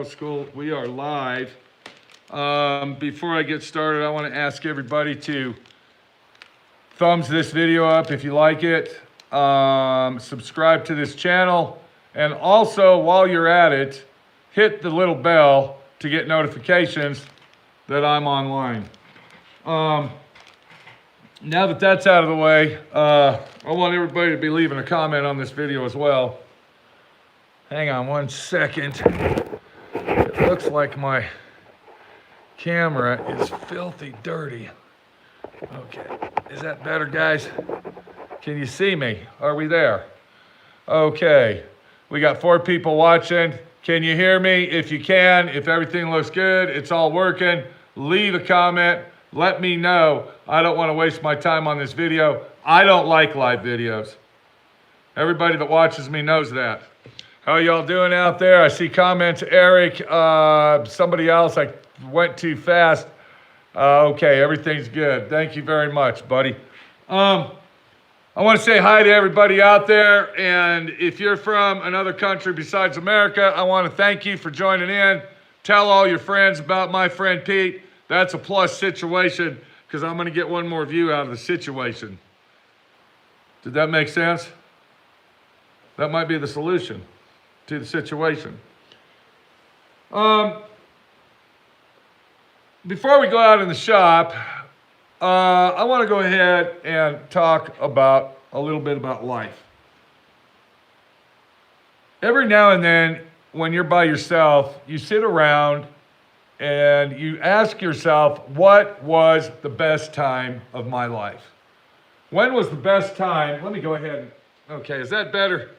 School. We are live. Before I get started, I want to ask everybody to thumbs this video up if you like it, subscribe to this channel, and also while you're at it, hit the little bell to get notifications that I'm online. Now that that's out of the way, I want everybody to be leaving a comment on this video as well. Hang on one second. It looks like my camera is filthy dirty. Okay, is that better, guys? Can you see me? Are we there? Okay, we got 4 people watching. Can you hear me? If you can, if everything looks good, it's all working, leave a comment. Let me know. I don't want to waste my time on this video. I don't like live videos. Everybody that watches me knows that. How y'all doing out there? I see comments. Eric, somebody else, I went too fast. Okay, everything's good. Thank you very much, buddy. I want to say hi to everybody out there. And if you're from another country besides America, I want to thank you for joining in. Tell all your friends about my friend Pete. That's a plus situation because I'm going to get one more view out of the situation. Did that make sense? That might be the solution to the situation. Before we go out in the shop, I want to go ahead and talk about a little bit about life. Every now and then, when you're by yourself, you sit around and you ask yourself, what was the best time of my life? When was the best time? Let me go ahead. Okay, is that better?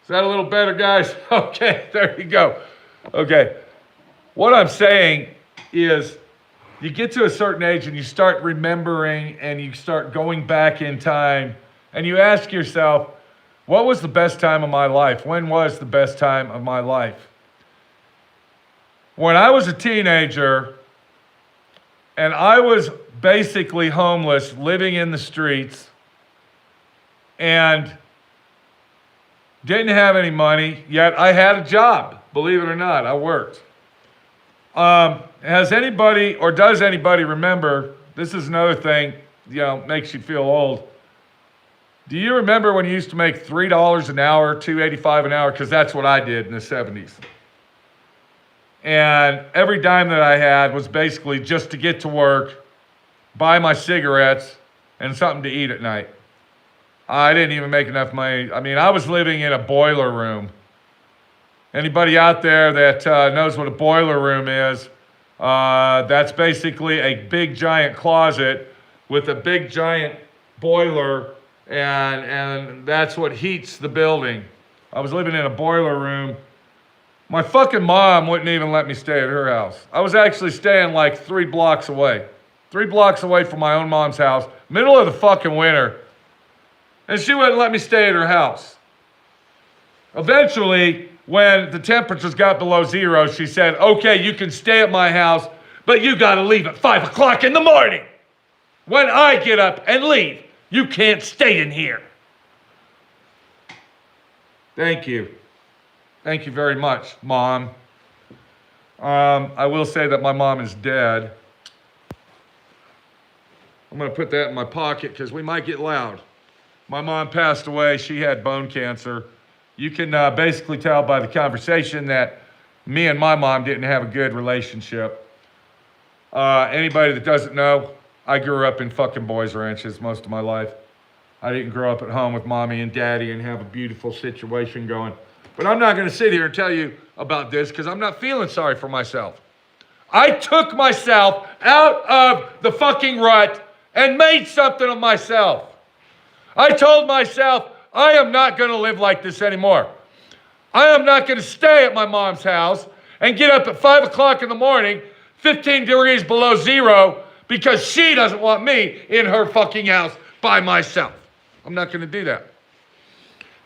Is that a little better, guys? Okay, there you go. Okay, what I'm saying is you get to a certain age and you start remembering and you start going back in time and you ask yourself, what was the best time of my life? When was the best time of my life? When I was a teenager and I was basically homeless, living in the streets, and didn't have any money, yet I had a job. Believe it or not, I worked. Has anybody, or does anybody remember, this is another thing, makes you feel old. Do you remember when you used to make $3 an hour, $2.85 an hour? Because that's what I did in the 70s. And every dime that I had was basically just to get to work, buy my cigarettes, and something to eat at night. I didn't even make enough money. I mean, I was living in a boiler room. Anybody out there that knows what a boiler room is, that's basically a big giant closet with a big giant boiler, and that's what heats the building. I was living in a boiler room. My fucking mom wouldn't even let me stay at her house. I was actually staying like 3 blocks away. 3 blocks away from my own mom's house, middle of the fucking winter. And she wouldn't let me stay at her house. Eventually, when the temperatures got below 0, she said, okay, you can stay at my house, but you gotta leave at 5 o'clock in the morning. When I get up and leave, you can't stay in here. Thank you. Thank you very much, Mom. I will say that my mom is dead. I'm gonna put that in my pocket because we might get loud. My mom passed away. She had bone cancer. You can basically tell by the conversation that me and my mom didn't have a good relationship. Anybody that doesn't know, I grew up in fucking boys' ranches most of my life. I didn't grow up at home with mommy and daddy and have a beautiful situation going. But I'm not going to sit here and tell you about this because I'm not feeling sorry for myself. I took myself out of the fucking rut and made something of myself. I told myself, I am not going to live like this anymore. I am not going to stay at my mom's house and get up at 5 o'clock in the morning, 15 degrees below 0, because she doesn't want me in her fucking house by myself. I'm not going to do that.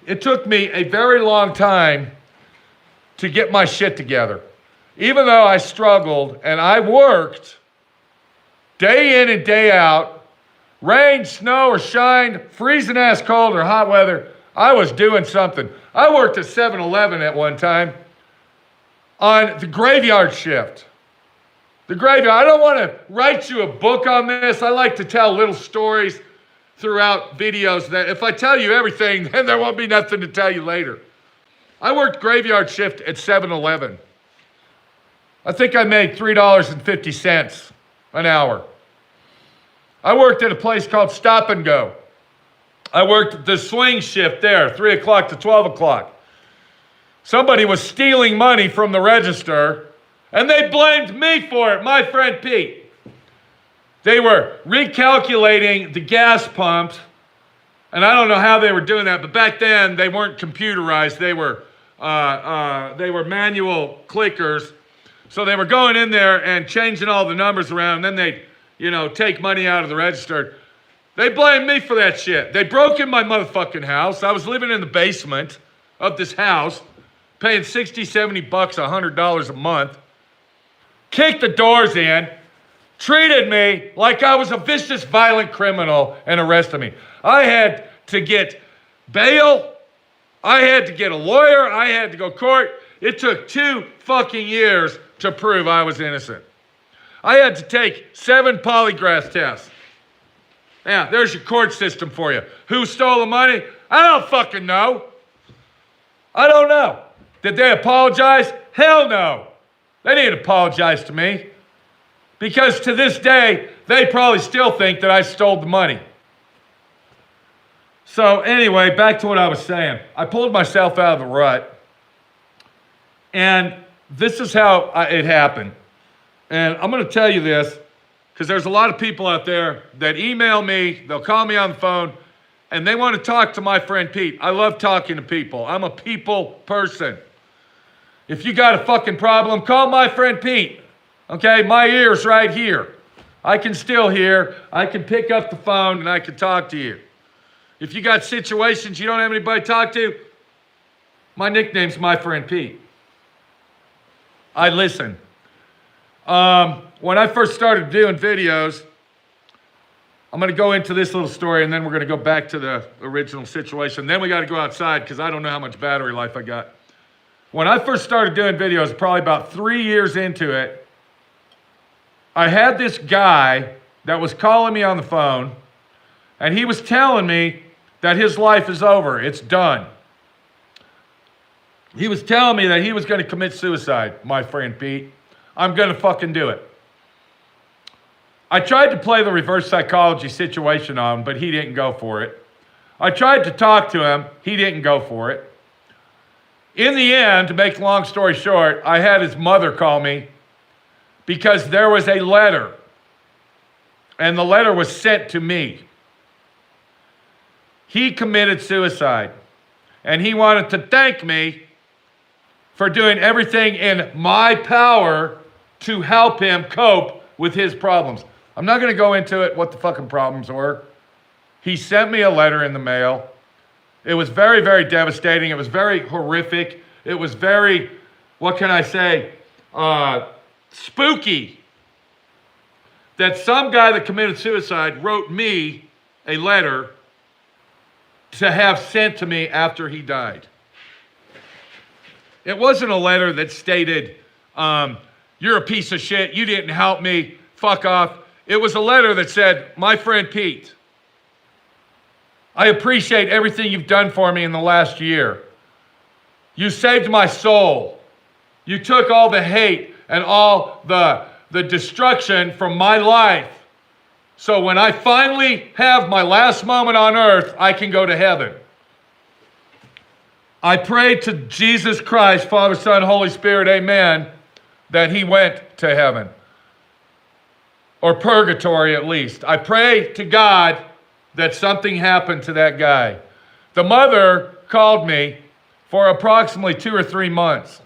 It took me a very long time to get my shit together. Even though I struggled and I worked day in and day out, rain, snow, or shine, freezing ass cold or hot weather, I was doing something. I worked at 7-Eleven at one time. on the graveyard shift. The graveyard. I don't want to write you a book on this. I like to tell little stories throughout videos that if I tell you everything, then there won't be nothing to tell you later. I worked graveyard shift at 7-Eleven. I think I made $3.50 an hour. I worked at a place called Stop and Go. I worked the swing shift there, 3 o'clock to 12 o'clock. Somebody was stealing money from the register, and they blamed me for it, my friend Pete. They were recalculating the gas pumps, and I don't know how they were doing that, but back then they weren't computerized. They were manual clickers. So they were going in there and changing all the numbers around, and then they'd, take money out of the register. They blamed me for that shit. They broke in my motherfucking house. I was living in the basement of this house, paying $60, $70, $100 a month. Kicked the doors in, treated me like I was a vicious, violent criminal, and arrested me. I had to get bail. I had to get a lawyer. I had to go to court. It took 2 fucking years to prove I was innocent. I had to take 7 polygraph tests. Yeah, there's your court system for you. Who stole the money? I don't fucking know. I don't know. Did they apologize? Hell no. They didn't apologize to me. Because to this day, they probably still think that I stole the money. So anyway, back to what I was saying. I pulled myself out of the rut. And this is how it happened. And I'm going to tell you this, because there's a lot of people out there that email me, they'll call me on the phone, and they want to talk to my friend Pete. I love talking to people. I'm a people person. If you got a fucking problem, call my friend Pete. Okay, my ear's right here. I can still hear. I can pick up the phone and I can talk to you. If you got situations you don't have anybody to talk to, my nickname's my friend Pete. I listen. When I first started doing videos, I'm going to go into this little story and then we're going to go back to the original situation. Then we got to go outside because I don't know how much battery life I got. When I first started doing videos, probably about 3 years into it, I had this guy that was calling me on the phone, and he was telling me that his life is over. It's done. He was telling me that he was going to commit suicide, my friend Pete. I'm going to fucking do it. I tried to play the reverse psychology situation on him, but he didn't go for it. I tried to talk to him. He didn't go for it. In the end, to make a long story short, I had his mother call me because there was a letter, and the letter was sent to me. He committed suicide, and he wanted to thank me for doing everything in my power to help him cope with his problems. I'm not going to go into it, what the fucking problems were. He sent me a letter in the mail. It was very, very devastating. It was very horrific. It was very, what can I say, spooky. That some guy that committed suicide wrote me a letter to have sent to me after he died. It wasn't a letter that stated, you're a piece of shit, you didn't help me, fuck off. It was a letter that said, my friend Pete, I appreciate everything you've done for me in the last year. You saved my soul. You took all the hate and all the destruction from my life. So when I finally have my last moment on earth, I can go to heaven. I pray to Jesus Christ, Father, Son, Holy Spirit, amen, that he went to heaven. Or purgatory at least. I pray to God that something happened to that guy. The mother called me for approximately 2 or 3 months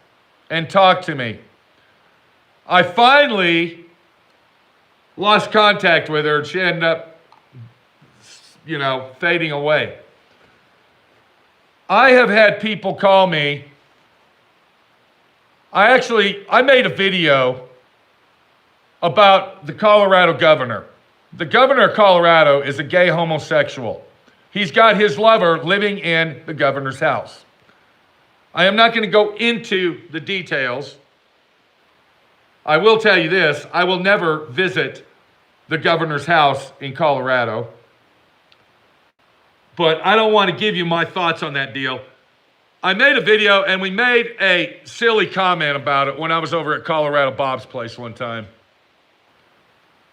and talked to me. I finally lost contact with her and she ended up, fading away. I have had people call me. I made a video about the Colorado governor. The governor of Colorado is a gay homosexual. He's got his lover living in the governor's house. I am not going to go into the details I will tell you this, I will never visit the governor's house in Colorado. But I don't want to give you my thoughts on that deal. I made a video and we made a silly comment about it when I was over at Colorado Bob's place one time.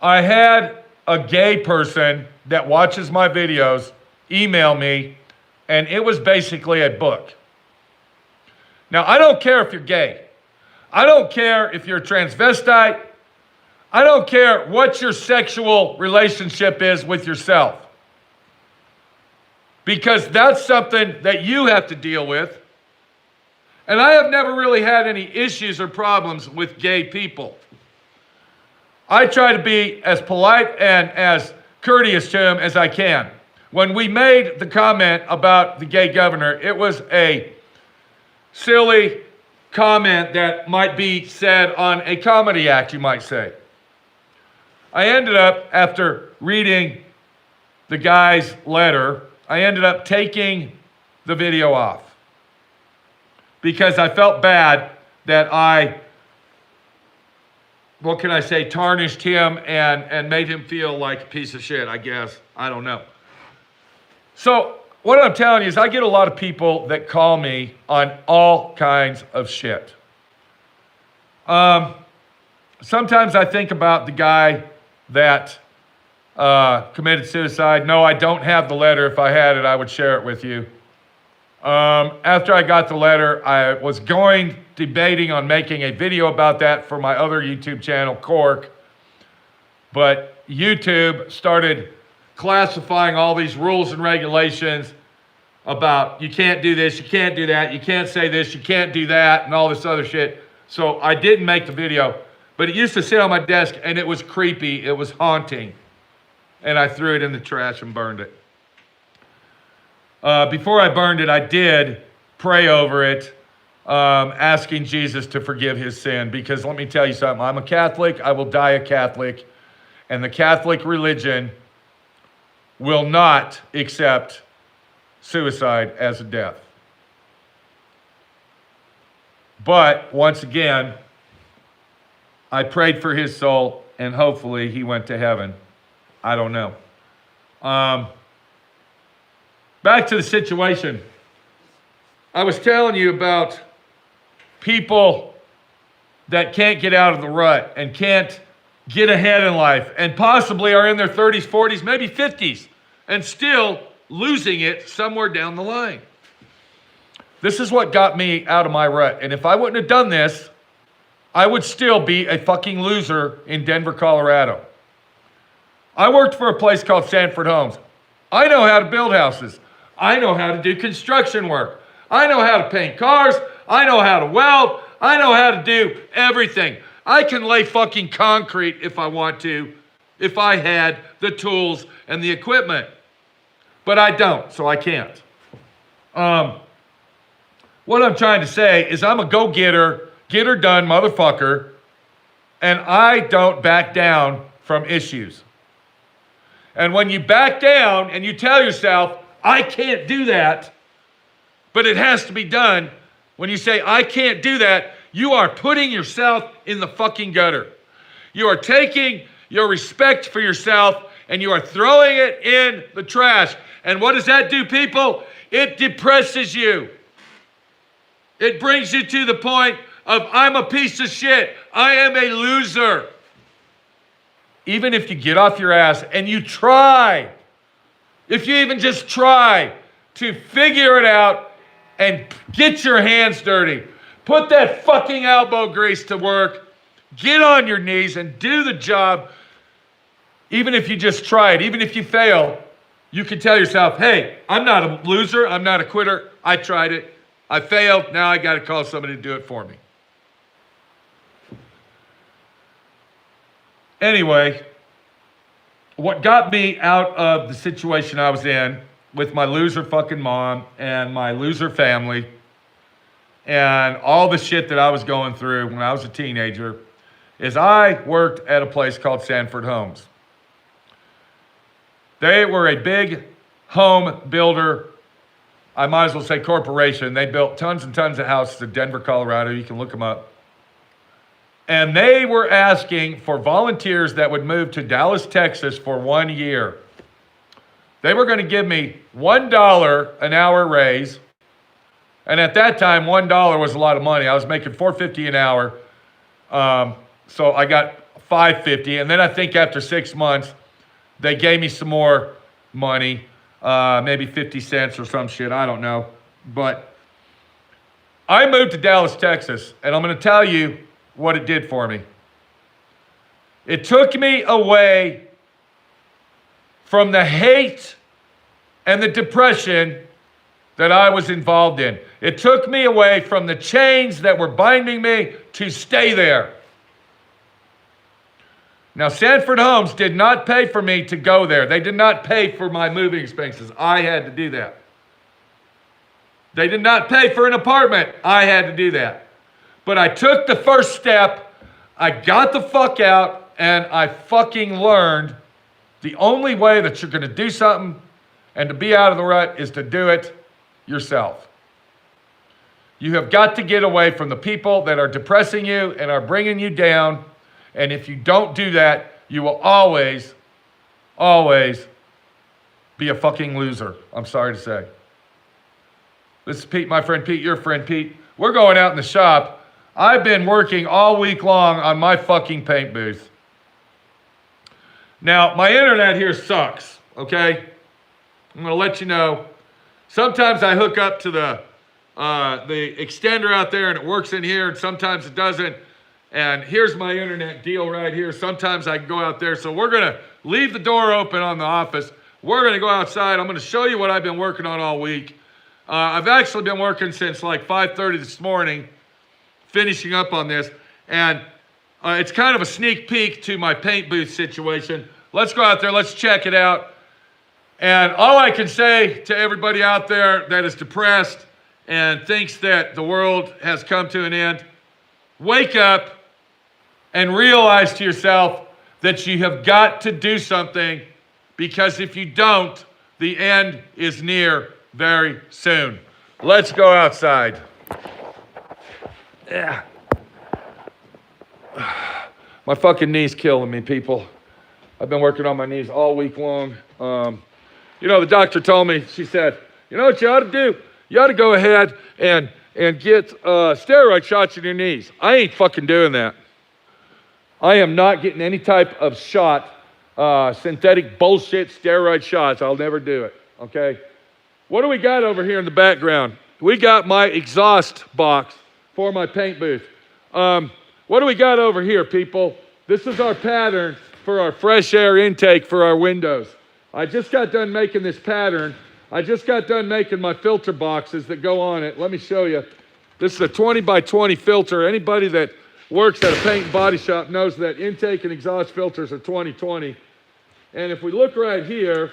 I had a gay person that watches my videos email me, and it was basically a book. Now, I don't care if you're gay. I don't care if you're a transvestite. I don't care what your sexual relationship is with yourself. Because that's something that you have to deal with. And I have never really had any issues or problems with gay people. I try to be as polite and as courteous to him as I can. When we made the comment about the gay governor, it was a silly comment that might be said on a comedy act, you might say. I ended up, after reading the guy's letter, I ended up taking the video off because I felt bad that I, what can I say, tarnished him and made him feel like a piece of shit, I guess. I don't know. So what I'm telling you is I get a lot of people that call me on all kinds of shit. Sometimes I think about the guy that committed suicide. No, I don't have the letter. If I had it, I would share it with you. After I got the letter, I was debating on making a video about that for my other YouTube channel, Cork. But YouTube started classifying all these rules and regulations about you can't do this, you can't do that, you can't say this, you can't do that, and all this other shit. So I didn't make the video, but it used to sit on my desk and it was creepy, it was haunting. And I threw it in the trash and burned it. Before I burned it, I did pray over it, asking Jesus to forgive his sin. Because let me tell you something, I'm a Catholic, I will die a Catholic, and the Catholic religion will not accept suicide as a death. But once again, I prayed for his soul, and hopefully he went to heaven. I don't know. Back to the situation. I was telling you about people that can't get out of the rut and can't get ahead in life and possibly are in their 30s, 40s, maybe 50s and still losing it somewhere down the line. This is what got me out of my rut. And if I wouldn't have done this, I would still be a fucking loser in Denver, Colorado. I worked for a place called Sanford Homes. I know how to build houses. I know how to do construction work. I know how to paint cars. I know how to weld. I know how to do everything. I can lay fucking concrete if I want to, if I had the tools and the equipment. But I don't, so I can't. What I'm trying to say is I'm a go-getter, get-her-done motherfucker, and I don't back down from issues. And when you back down and you tell yourself, I can't do that, but it has to be done, when you say, I can't do that, you are putting yourself in the fucking gutter. You are taking your respect for yourself and you are throwing it in the trash. And what does that do, people? It depresses you. It brings you to the point of, I'm a piece of shit. I am a loser. Even if you get off your ass and you try, if you even just try to figure it out and get your hands dirty, put that fucking elbow grease to work, get on your knees and do the job. Even if you just try it, even if you fail, you can tell yourself, hey, I'm not a loser, I'm not a quitter, I tried it, I failed, now I gotta call somebody to do it for me. Anyway, what got me out of the situation I was in with my loser fucking mom and my loser family and all the shit that I was going through when I was a teenager is I worked at a place called Sanford Homes. They were a big home builder, I might as well say corporation. They built tons and tons of houses in Denver, Colorado. You can look them up. And they were asking for volunteers that would move to Dallas, Texas for 1 year. They were going to give me $1 an hour raise. And at that time, $1 was a lot of money. I was making $4.50 an hour. So I got $5.50. And then I think after 6 months, they gave me some more money, maybe 50 cents or some shit. I don't know. But I moved to Dallas, Texas, and I'm going to tell you what it did for me. It took me away from the hate and the depression that I was involved in. It took me away from the chains that were binding me to stay there. Now, Sanford Homes did not pay for me to go there. They did not pay for my moving expenses. I had to do that. They did not pay for an apartment. I had to do that. But I took the first step, I got the fuck out, and I fucking learned the only way that you're going to do something and to be out of the rut is to do it yourself. You have got to get away from the people that are depressing you and are bringing you down. And if you don't do that, you will always, always be a fucking loser. I'm sorry to say. This is Pete, my friend Pete, your friend Pete. We're going out in the shop. I've been working all week long on my fucking paint booth. Now, my internet here sucks, okay? I'm going to let you know. Sometimes I hook up to the extender out there and it works in here, and sometimes it doesn't. And here's my internet deal right here. Sometimes I can go out there. So we're going to leave the door open on the office. We're going to go outside. I'm going to show you what I've been working on all week. I've actually been working since like 5:30 this morning, finishing up on this. And it's kind of a sneak peek to my paint booth situation. Let's go out there. Let's check it out. And all I can say to everybody out there that is depressed and thinks that the world has come to an end, wake up and realize to yourself that you have got to do something, because if you don't, the end is near very soon. Let's go outside. Yeah. My fucking knee's killing me, people. I've been working on my knees all week long. You know, the doctor told me, she said, you know what you ought to do? You ought to go ahead and get steroid shots in your knees. I ain't fucking doing that. I am not getting any type of shot, synthetic bullshit steroid shots. I'll never do it, okay? What do we got over here in the background? We got my exhaust box for my paint booth. What do we got over here, people? This is our pattern for our fresh air intake for our windows. I just got done making this pattern. I just got done making my filter boxes that go on it. Let me show you. This is a 20 by 20 filter. Anybody that works at a paint and body shop knows that intake and exhaust filters are 20/20. And if we look right here,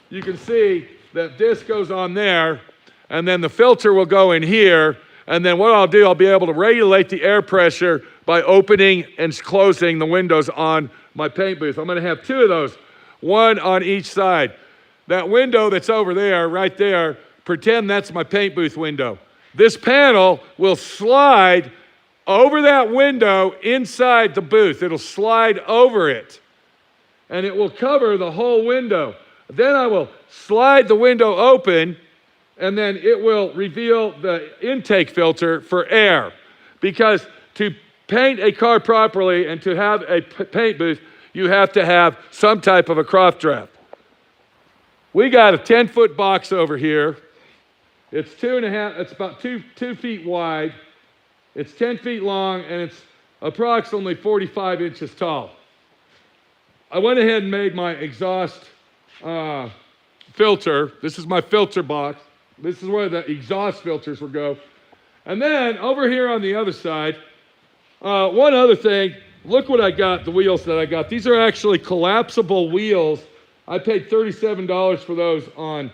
you can see that this goes on there, and then the filter will go in here. And then what I'll do, I'll be able to regulate the air pressure by opening and closing the windows on my paint booth. I'm going to have two of those, one on each side. That window that's over there, right there, pretend that's my paint booth window. This panel will slide over that window inside the booth. It'll slide over it, and it will cover the whole window. Then I will slide the window open, and then it will reveal the intake filter for air. Because to paint a car properly and to have a paint booth, you have to have some type of a croft draft. We got a 10-foot box over here. It's 2.5, it's about 2 feet wide. It's 10 feet long, and it's approximately 45 inches tall. I went ahead and made my exhaust filter. This is my filter box. This is where the exhaust filters will go. And then over here on the other side, one other thing, look what I got, the wheels that I got. These are actually collapsible wheels. I paid $37 for those on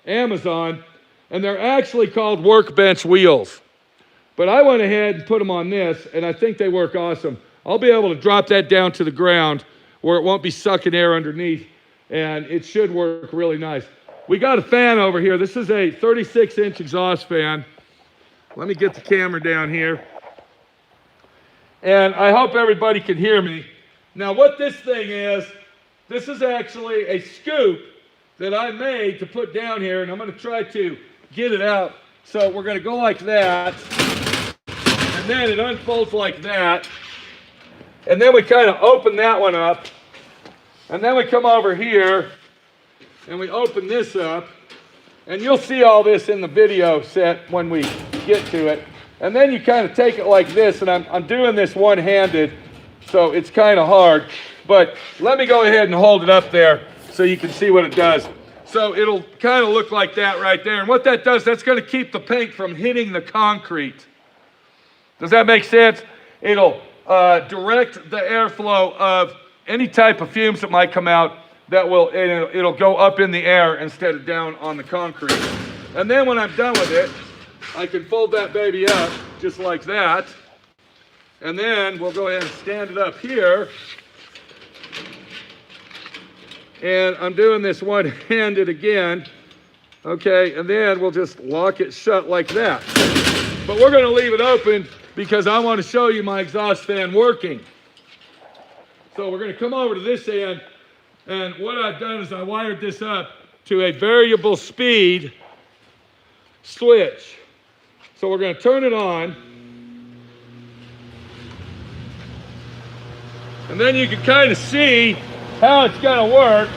Amazon, and they're actually called workbench wheels. But I went ahead and put them on this, and I think they work awesome. I'll be able to drop that down to the ground where it won't be sucking air underneath, and it should work really nice. We got a fan over here. This is a 36-inch exhaust fan. Let me get the camera down here. And I hope everybody can hear me. Now what this thing is, this is actually a scoop that I made to put down here, and I'm going to try to get it out. So we're going to go like that, and then it unfolds like that, and then we kind of open that one up, and then we come over here, and we open this up, and you'll see all this in the video set when we get to it. And then you kind of take it like this, and I'm doing this one-handed, so it's kind of hard. But let me go ahead and hold it up there so you can see what it does. So it'll kind of look like that right there. And what that does, that's going to keep the paint from hitting the concrete. Does that make sense? It'll direct the airflow of any type of fumes that might come out. That will, it'll go up in the air instead of down on the concrete. And then when I'm done with it, I can fold that baby up just like that. And then we'll go ahead and stand it up here. And I'm doing this one-handed again. Okay, and then we'll just lock it shut like that. But we're going to leave it open because I want to show you my exhaust fan working. So we're going to come over to this end. And what I've done is I wired this up to a variable speed switch. So we're going to turn it on. And then you can kind of see how it's going to work.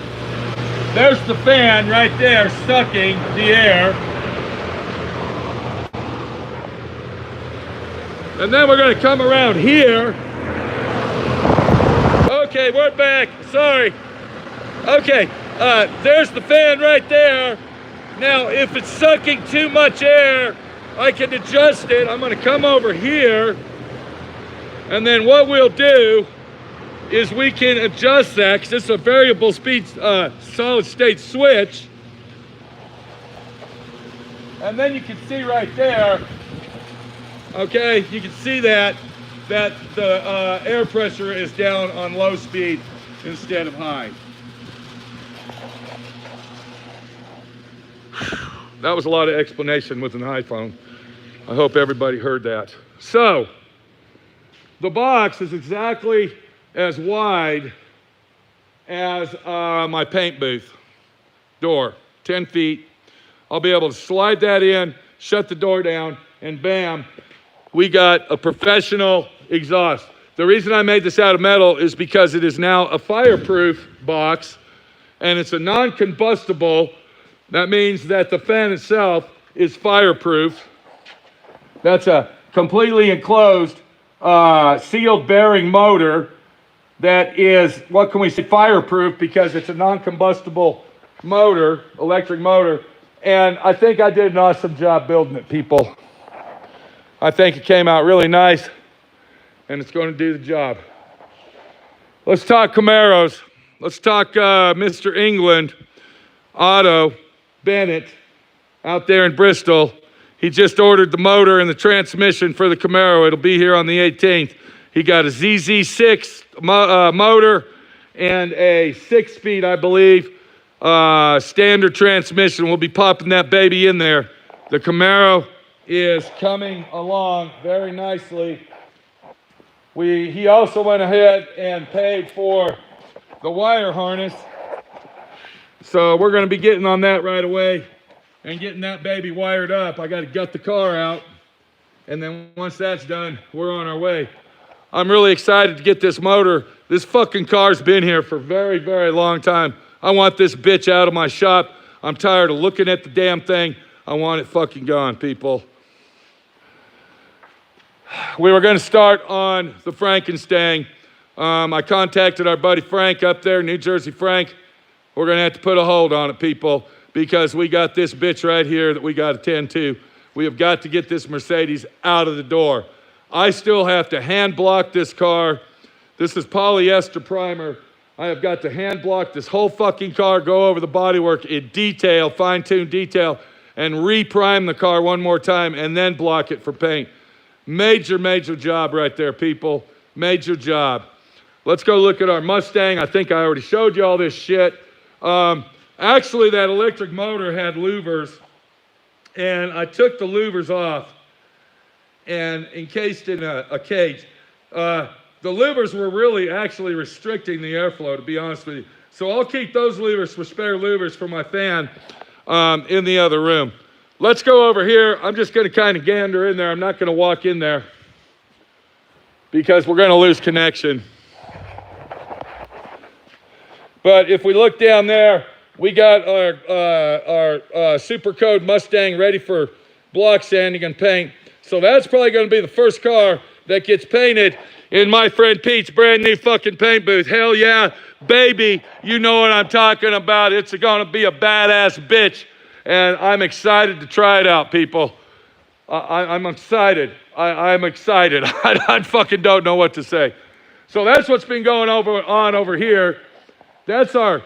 There's the fan right there sucking the air. And then we're going to come around here. Okay, we're back. Sorry. Okay, there's the fan right there. Now, if it's sucking too much air, I can adjust it. I'm going to come over here. And then what we'll do is we can adjust that, because it's a variable speed solid state switch. And then you can see right there, okay, you can see that the air pressure is down on low speed instead of high. That was a lot of explanation with an iPhone. I hope everybody heard that. So, the box is exactly as wide as my paint booth door, 10 feet. I'll be able to slide that in, shut the door down, and bam, we got a professional exhaust. The reason I made this out of metal is because it is now a fireproof box, and it's a non-combustible. That means that the fan itself is fireproof. That's a completely enclosed, sealed bearing motor that is, what can we say, fireproof, because it's a non-combustible motor, electric motor. And I think I did an awesome job building it, people. I think it came out really nice, and it's going to do the job. Let's talk Camaros. Let's talk Mr. England, Otto Bennett, out there in Bristol. He just ordered the motor and the transmission for the Camaro. It'll be here on the 18th. He got a ZZ6 motor and a 6-speed, I believe, standard transmission. We'll be popping that baby in there. The Camaro is coming along very nicely. He also went ahead and paid for the wire harness. So we're going to be getting on that right away and getting that baby wired up. I got to gut the car out. And then once that's done, we're on our way. I'm really excited to get this motor. This fucking car's been here for a very, very long time. I want this bitch out of my shop. I'm tired of looking at the damn thing. I want it fucking gone, people. We were going to start on the Frankenstein. I contacted our buddy Frank up there, New Jersey Frank. We're going to have to put a hold on it, people, because we got this bitch right here that we got to tend to. We have got to get this Mercedes out of the door. I still have to hand block this car. This is polyester primer. I have got to hand block this whole fucking car, go over the bodywork in detail, fine-tune detail, and re-prime the car one more time, and then block it for paint. Major, major job right there, people. Major job. Let's go look at our Mustang. I think I already showed you all this shit. Actually, that electric motor had louvers, and I took the louvers off and encased in a cage. The louvers were really actually restricting the airflow, to be honest with you. So I'll keep those louvers for spare louvers for my fan in the other room. Let's go over here. I'm just going to kind of gander in there. I'm not going to walk in there because we're going to lose connection. But if we look down there, we got our Super Code Mustang ready for block sanding and paint. So that's probably going to be the first car that gets painted in my friend Pete's brand new fucking paint booth. Hell yeah, baby, you know what I'm talking about. It's going to be a badass bitch. And I'm excited to try it out, people. I'm excited. I'm excited. I fucking don't know what to say. So that's what's been going on over here. That's our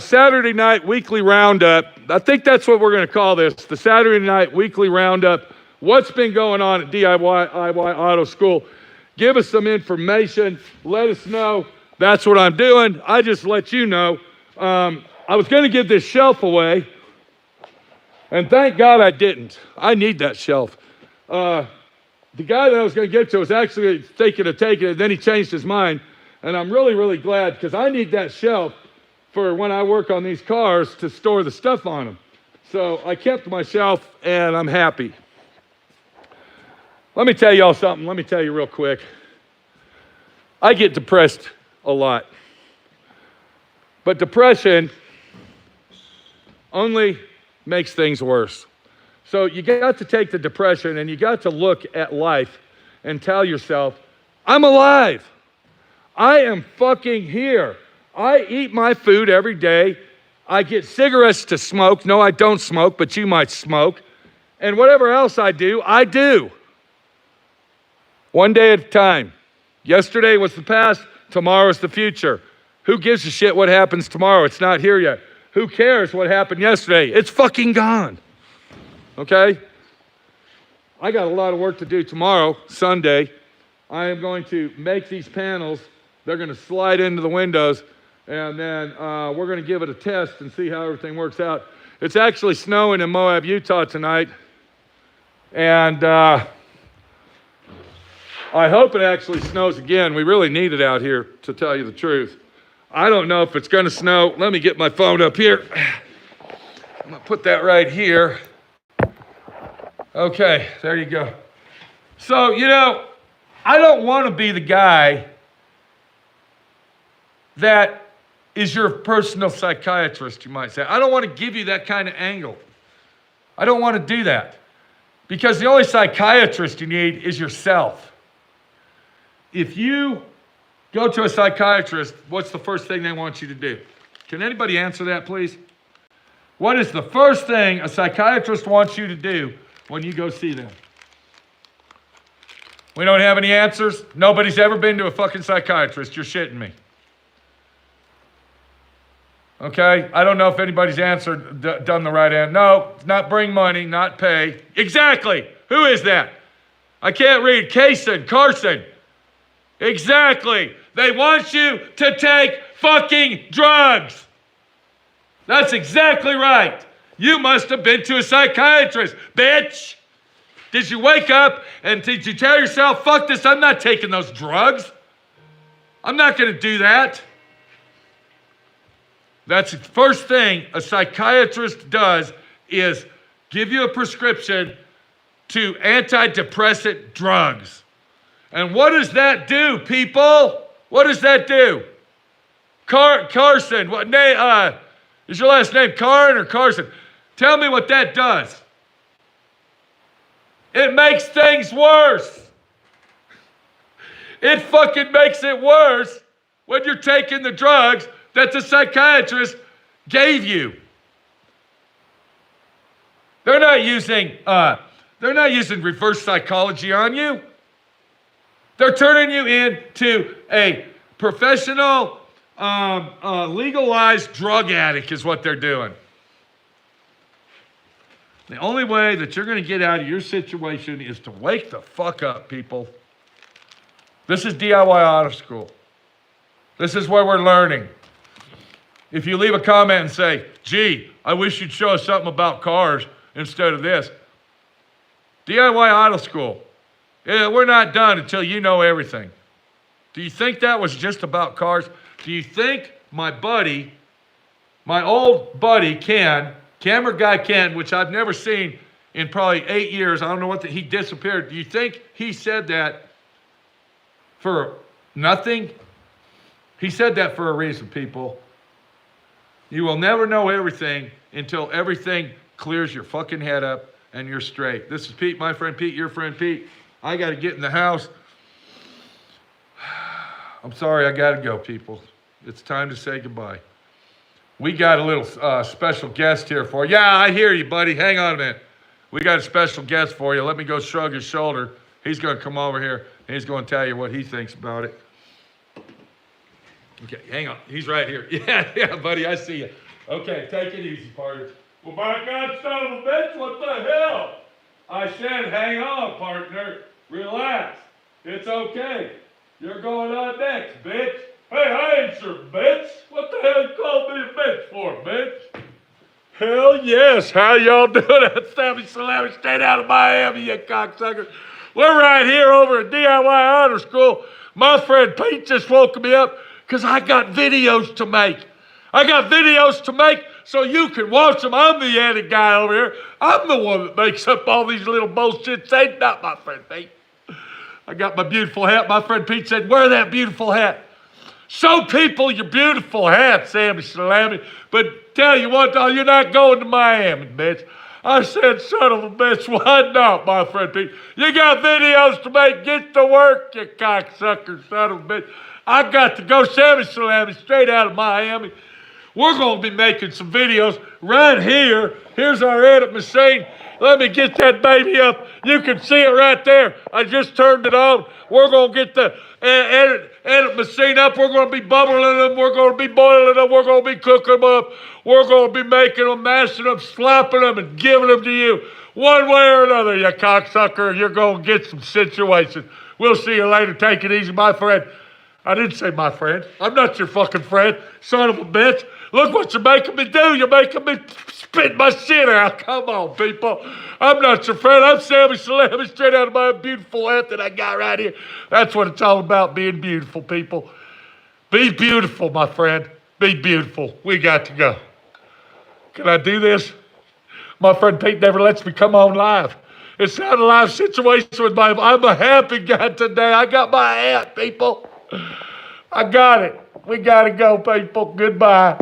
Saturday night weekly roundup. I think that's what we're going to call this, the Saturday night weekly roundup. What's been going on at D.I.Y Auto School? Give us some information. Let us know. That's what I'm doing. I just let you know. I was going to give this shelf away, and thank God I didn't. I need that shelf. The guy that I was going to give to was actually thinking of taking it, then he changed his mind, and I'm really, really glad because I need that shelf for when I work on these cars to store the stuff on them. So I kept my shelf, and I'm happy. Let me tell y'all something. Let me tell you real quick. I get depressed a lot. But depression only makes things worse. So you got to take the depression and you got to look at life and tell yourself, I'm alive. I am fucking here. I eat my food every day. I get cigarettes to smoke. No, I don't smoke, but you might smoke. And whatever else I do, I do. One day at a time. Yesterday was the past, tomorrow is the future. Who gives a shit what happens tomorrow? It's not here yet. Who cares what happened yesterday? It's fucking gone. Okay? I got a lot of work to do tomorrow, Sunday. I am going to make these panels. They're going to slide into the windows, and then we're going to give it a test and see how everything works out. It's actually snowing in Moab, Utah tonight, and I hope it actually snows again. We really need it out here, to tell you the truth. I don't know if it's going to snow. Let me get my phone up here. I'm going to put that right here. Okay, there you go. So, you know, I don't want to be the guy that is your personal psychiatrist, you might say. I don't want to give you that kind of angle. I don't want to do that. Because the only psychiatrist you need is yourself. If you go to a psychiatrist, what's the first thing they want you to do? Can anybody answer that, please? What is the first thing a psychiatrist wants you to do when you go see them? We don't have any answers? Nobody's ever been to a fucking psychiatrist. You're shitting me. Okay? I don't know if anybody's answered, done the right answer. No, not bring money, not pay. Exactly. Who is that? I can't read. Carson. Exactly. They want you to take fucking drugs. That's exactly right. You must have been to a psychiatrist, bitch. Did you wake up and did you tell yourself, fuck this, I'm not taking those drugs. I'm not going to do that. That's the first thing a psychiatrist does is give you a prescription to antidepressant drugs. And what does that do, people? What does that do? Carson, what name? Is your last name Carn or Carson? Tell me what that does. It makes things worse. It fucking makes it worse when you're taking the drugs that the psychiatrist gave you. They're not using reverse psychology on you. They're turning you into a professional, legalized drug addict is what they're doing. The only way that you're going to get out of your situation is to wake the fuck up, people. This is D.I.Y Auto School. This is where we're learning. If you leave a comment and say, gee, I wish you'd show us something about cars instead of this. D.I.Y Auto School. Yeah, we're not done until you know everything. Do you think that was just about cars? Do you think my buddy, my old buddy Ken, camera guy Ken, which I've never seen in probably 8 years, I don't know what, he disappeared. Do you think he said that for nothing? He said that for a reason, people. You will never know everything until everything clears your fucking head up and you're straight. This is Pete, my friend Pete, your friend Pete. I got to get in the house. I'm sorry, I got to go, people. It's time to say goodbye. We got a little special guest here for you. Yeah, I hear you, buddy. Hang on a minute. We got a special guest for you. Let me go shrug his shoulder. He's going to come over here, and he's going to tell you what he thinks about it. Okay, hang on. He's right here. Yeah, buddy, I see you. Okay, take it easy, partner. Well, by God, son of a bitch, what the hell? I said, hang on, partner. Relax. It's okay. You're going on next, bitch. Hey, I ain't your bitch. What the hell you called me a bitch for, bitch? Hell yes. How y'all doing? That's Sammy Salami straight out of Miami, you cocksucker. We're right here over at D.I.Y Honor School. My friend Pete just woke me up because I got videos to make. I got videos to make so you can watch them. I'm the edit guy over here. I'm the one that makes up all these little bullshit things, not my friend Pete. I got my beautiful hat. My friend Pete said, wear that beautiful hat. Show people your beautiful hat, Sammy Salami. But tell you what, though, you're not going to Miami, bitch. I said, son of a bitch, why not, my friend Pete? You got videos to make. Get to work, you cocksucker, son of a bitch. I got to go, Sammy Salami, straight out of Miami. We're going to be making some videos right here. Here's our edit machine. Let me get that baby up. You can see it right there. I just turned it on. We're going to get the edit machine up. We're going to be bubbling them. We're going to be boiling them. We're going to be cooking them up. We're going to be making them, mashing them, slapping them, and giving them to you. One way or another, you cocksucker. You're going to get some situations. We'll see you later. Take it easy, my friend. I didn't say my friend. I'm not your fucking friend, son of a bitch. Look what you're making me do. You're making me spit my shit out. Come on, people. I'm not your friend. I'm Sammy Salami, straight out of my beautiful hat that I got right here. That's what it's all about, being beautiful, people. Be beautiful, my friend. Be beautiful. We got to go. Can I do this? My friend Pete never lets me come on live. It's not a live situation with my... I'm a happy guy today. I got my hat, people. I got it. We got to go, people. Goodbye.